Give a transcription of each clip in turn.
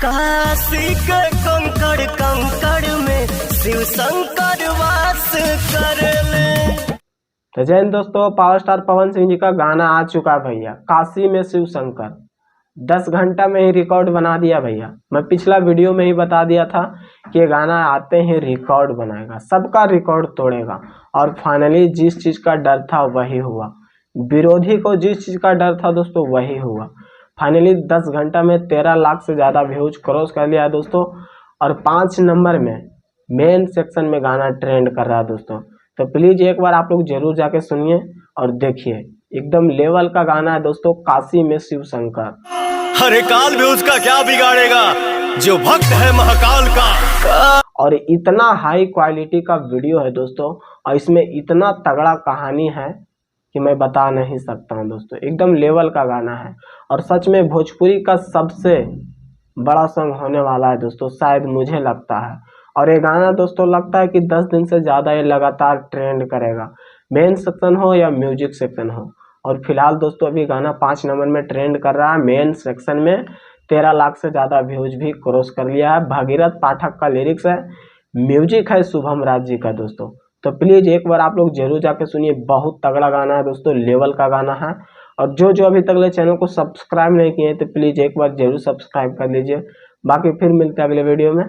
काशी के कंकड़ कंकड़ में शिव शंकर वास करले। तो जय हिंद दोस्तों, पावर स्टार पवन सिंह जी का गाना आ चुका है भैया। काशी में शिव शंकर 10 घंटा में ही रिकॉर्ड बना दिया भैया। मैं पिछला वीडियो में ही बता दिया था कि ये गाना आते ही रिकॉर्ड बनाएगा, सबका रिकॉर्ड तोड़ेगा। और फाइनली जिस चीज का डर था वही हुआ, विरोधी को जिस चीज का डर था दोस्तों वही हुआ। फाइनली 10 घंटा में 13 लाख से ज्यादा व्यूज क्रॉस कर लिया है दोस्तों। और 5 नंबर में मेन सेक्शन में गाना ट्रेंड कर रहा है दोस्तों। तो प्लीज एक बार आप लोग जरूर जाके सुनिए और देखिए, एकदम लेवल का गाना है दोस्तों, काशी में शिव शंकर। हरे काल में उसका क्या बिगाड़ेगा, जो भक्त है महाकाल का। और इतना हाई क्वालिटी का वीडियो है दोस्तों, और इसमें इतना तगड़ा कहानी है कि मैं बता नहीं सकता हूँ दोस्तों। एकदम लेवल का गाना है और सच में भोजपुरी का सबसे बड़ा सॉन्ग होने वाला है दोस्तों, शायद मुझे लगता है। और ये गाना दोस्तों लगता है कि 10 दिन से ज़्यादा ये लगातार ट्रेंड करेगा, मेन सेक्शन हो या म्यूजिक सेक्शन हो। और फिलहाल दोस्तों अभी गाना 5 नंबर में ट्रेंड कर रहा है। मेन सेक्शन में 13 लाख से ज़्यादा व्यूज भी क्रॉस कर लिया है। भागीरथ पाठक का लिरिक्स है, म्यूजिक है शुभम राज जी का दोस्तों। तो प्लीज एक बार आप लोग जरूर जाके सुनिए, बहुत तगड़ा गाना है दोस्तों, लेवल का गाना है। और जो अभी तक चैनल को सब्सक्राइब नहीं किए तो प्लीज एक बार जरूर सब्सक्राइब कर लीजिए। बाकी फिर मिलते हैं अगले वीडियो में।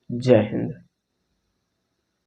जय हिंद।